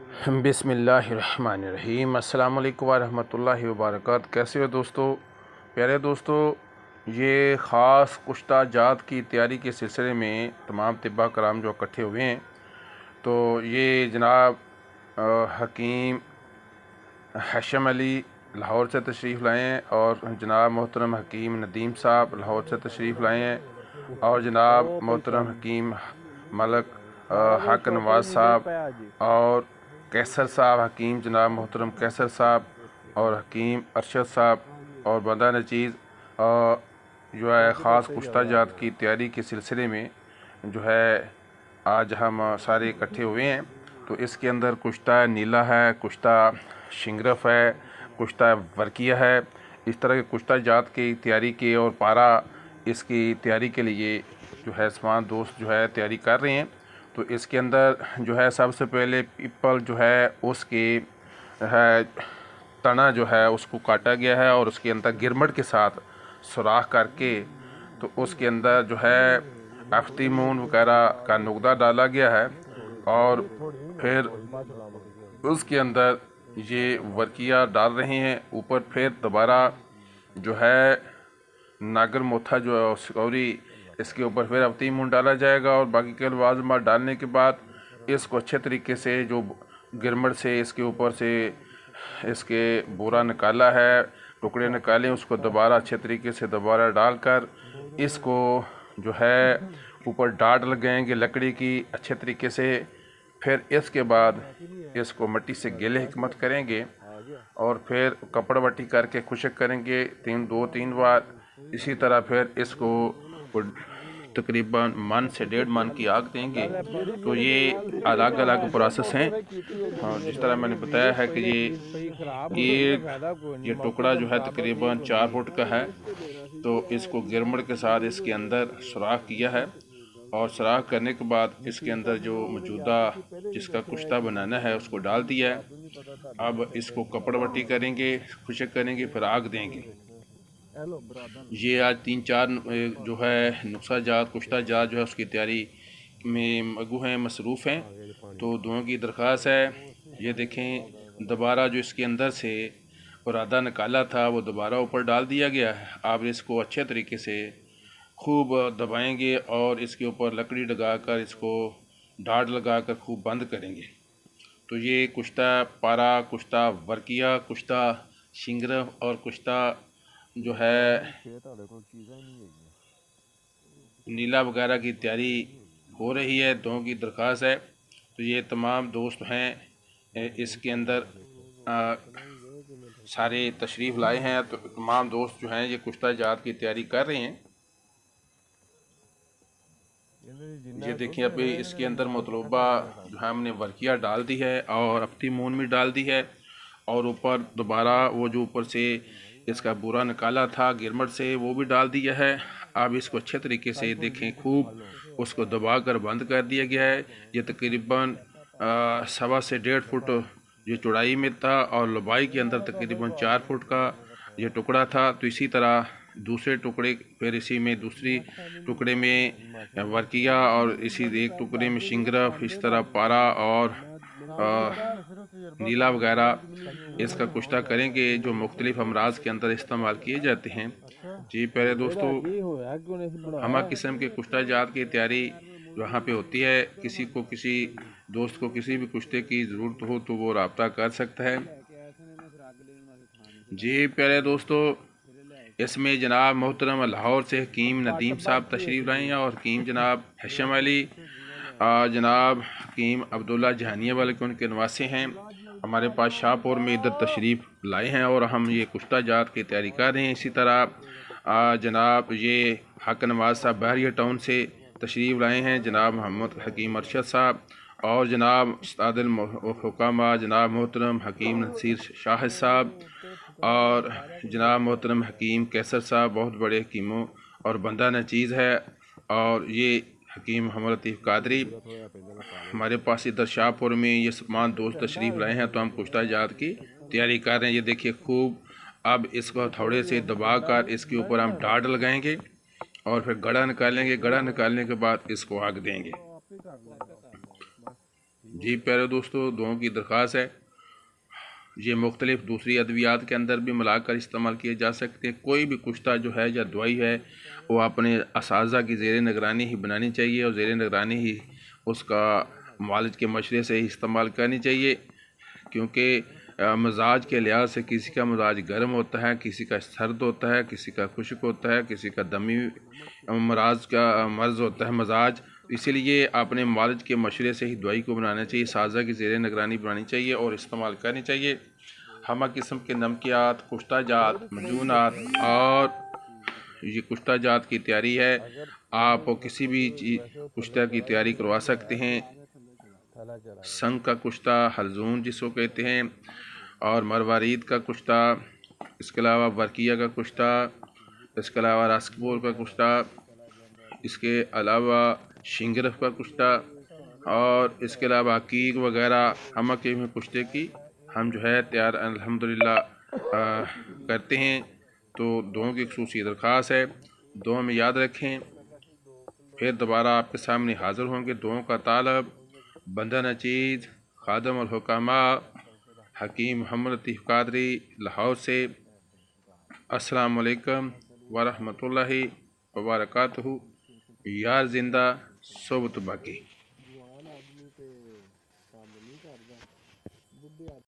बिस्मिल्लाहिर्रहमानिर्रहीम। अस्सलाम वालेकुम वरहमतुल्लाहि वबरकातुहू। कैसे हो दोस्तों, प्यारे दोस्तों। ये ख़ास कुश्ता जात की तैयारी के सिलसिले में तमाम तिब्बा कराम जो इकट्ठे हुए हैं, तो ये जनाब हकीम हैशम अली लाहौर से तशरीफ़ लाए हैं, और जनाब मोहतरम हकीम नदीम साहब लाहौर से तशरीफ़ लाए हैं, और जनाब मोहतरम हकीम मलक हक नवाज साहब, और कैसर साहब, हकीम जनाब मोहतरम कैसर साहब, और हकीम अरशद साहब, और बंदा नचीज़ जो है ख़ास कुश्ता जात की तैयारी के सिलसिले में जो है आज हम सारे इकट्ठे हुए हैं। तो इसके अंदर कुश्ता नीला है, कुश्ता शिंगरफ है, कुश्ता वर्किया है। इस तरह के कुश्ता जात की तैयारी के और पारा इसकी तैयारी के लिए जो है तमाम दोस्त जो है तैयारी कर रहे हैं। तो इसके अंदर जो है सबसे पहले पीपल जो है उसके है तना जो है उसको काटा गया है, और उसके अंदर गिरमट के साथ सुराख करके तो उसके अंदर जो है अख्तीमून वगैरह का नुकदा डाला गया है, और फिर उसके अंदर ये वर्किया डाल रहे हैं ऊपर। फिर दोबारा जो है नागर मोथा जो है सिकौरी इसके ऊपर फिर अवती मून डाला जाएगा, और बाकी के लवाजमात डालने के बाद इसको अच्छे तरीके से जो गिरमट से इसके ऊपर से इसके बोरा निकाला है, टुकड़े निकाले, उसको दोबारा अच्छे तरीके से दोबारा डालकर इसको जो है ऊपर डाट लगाएंगे लकड़ी की अच्छे तरीके से। फिर इसके बाद इसको मिट्टी से गीले हिकमत करेंगे, और फिर कपड़ा वट्टी करके खुशक करेंगे 3 बार। इसी तरह फिर इसको तकरीबन मन से 1.5 मन की आग देंगे। तो ये अलग अलग प्रोसेस हैं। हाँ, जिस तरह मैंने बताया है कि ये टुकड़ा जो है तकरीबन 4 फुट का है, तो इसको गिरमट के साथ इसके अंदर सुराख किया है, और सुराख करने के बाद इसके अंदर जो मौजूदा जिसका कुश्ता बनाना है उसको डाल दिया है। अब इसको कपड़ वट्टी करेंगे, खुशक करेंगे, फिर आग देंगे। ये आज 3-4 जो है नुस्खा जात कुश्ता जात जो है उसकी तैयारी में मगू हैं, मसरूफ़ हैं। तो दुआओं की दरख्वास्त है। ये देखें दोबारा जो इसके अंदर से इरादा निकाला था वो दोबारा ऊपर डाल दिया गया है। आप इसको अच्छे तरीके से खूब दबाएंगे, और इसके ऊपर लकड़ी लगाकर इसको डाट लगाकर खूब बंद करेंगे। तो ये कुश्ता पारा, कुश्ता वर्किया, कुश्ता शिंगरफ और कुश्ता जो है नीला वगैरह की तैयारी हो रही है। दोनों की दरख्वास्त है। तो ये तमाम दोस्त हैं इसके अंदर सारे तशरीफ़ लाए हैं। तो तमाम दोस्त जो हैं ये कुश्ता जात की तैयारी कर रहे हैं। ये देखिए अभी इसके अंदर मतलूबा जो है हमने वर्किया डाल दी है, और अफ्ती मून भी डाल दी है, और ऊपर दोबारा वो जो ऊपर से इसका बुरा निकाला था गिरमट से वो भी डाल दिया है। अब इसको अच्छे तरीके से देखें, खूब उसको दबा कर बंद कर दिया गया है। ये तकरीबन 1.25 से 1.5 फुट ये चौड़ाई में था, और लंबाई के अंदर तकरीबन 4 फुट का ये टुकड़ा था। तो इसी तरह दूसरे टुकड़े फिर इसी में दूसरी टुकड़े में वर्किया, और इसी एक टुकड़े में शिंगरफ, इस तरह पारा और नीला वगैरह इसका कुश्ता करेंगे जो मुख्तलिफ अमराज के अंदर इस्तेमाल किए जाते हैं। जी प्यारे दोस्तों, हमा किस्म के कुश्ता जात की तैयारी यहाँ पे होती है। किसी को किसी दोस्त को किसी भी कुश्ते की ज़रूरत हो तो वो रब्ता कर सकता है। जी प्यारे दोस्तों, इसमें जनाब मोहतरम लाहौर से हकीम नदीम साहब तशरीफ़ लाए हैं, और हकीम जनाब हैशम अली जनाब हकीम अब्दुल्ला जहानिया वाले के उनके नवासे हैं। हमारे पास शाहपुर में इधर तशरीफ़ लाए हैं, और हम ये कुश्ता जात की तैयारी कर रहे हैं। इसी तरह जनाब ये हक नवाज साहब बहरिया टाउन से तशरीफ़ लाए हैं, जनाब मोहम्मद हकीम अरशद साहब, और जनाब उस्तादुल हुकामा जनाब मोहतरम हकीम नसीर शाहिद साहब, और जनाब मोहतरम हकीम कैसर साहब बहुत बड़े हकीमों और बंदा नचीज़ है। और ये हकीम मोहम्मद लतीफ़ कादरी हमारे पास इधर शाहपुर में ये तमाम दोस्त तशरीफ़ लाए हैं। तो हम कुश्ता जात की तैयारी कर रहे हैं। ये देखिए खूब अब इसको हथौड़े से दबा कर इसके ऊपर हम डाट लगाएंगे, और फिर गड़ा निकालेंगे। गड़ा निकालने के बाद इसको आग देंगे। जी प्यारे दोस्तों, दुआओं की दरख्वास्त है। ये मुख्तलिफ़ दूसरी अद्वियात के अंदर भी मिलाकर इस्तेमाल किए जा सकते हैं। कोई भी कुश्ता जो है या दवाई है वो अपने असाज़ा की ज़ेर निगरानी ही बनानी चाहिए और ज़ेर निगरानी ही उसका मालिज के मशरे से ही इस्तेमाल करनी चाहिए, क्योंकि मिजाज के लिहाज से किसी का मिजाज गर्म होता है, किसी का सर्द होता है, किसी का खुश्क होता है, किसी का दमी मर्ज़ होता है मिजाज। इसीलिए अपने मालिज के मशरे से ही दवाई को बनाना चाहिए, साज़ा की ज़ेर निगरानी बनानी चाहिए और इस्तेमाल करनी चाहिए। हमा किस्म के नमकियात, कुश्ता जात, मजूनात और ये कुश्ता जात की तैयारी है। आप किसी भी कुश्ता की तैयारी करवा सकते हैं। संग का कुश्ता, हलजून जिसको कहते हैं, और मरवारीद का कुश्ता, इसके अलावा वर्किया का कुश्ता, इसके अलावा रस्कपुर का कुश्ता, इसके अलावा शिंगरफ का कुश्ता और इसके अलावा कीक वगैरह हम के में कुश्ते की हम जो है तैयार अल्हम्दुलिल्लाह करते हैं। तो दुआओं की खुसूसी दरख्वास्त है, दुआ में याद रखें। फिर दोबारा आपके सामने हाज़िर होंगे। दुआओं का तालब बंदा नचीज़ खादम अल हुकामा हकीम मोहम्मद लतीफ़ कादरी लाहौर से। अस्सलामु अलैकुम व रहमतुल्लाहि व बरकातहू। यार जिंदा सोबत बाकी।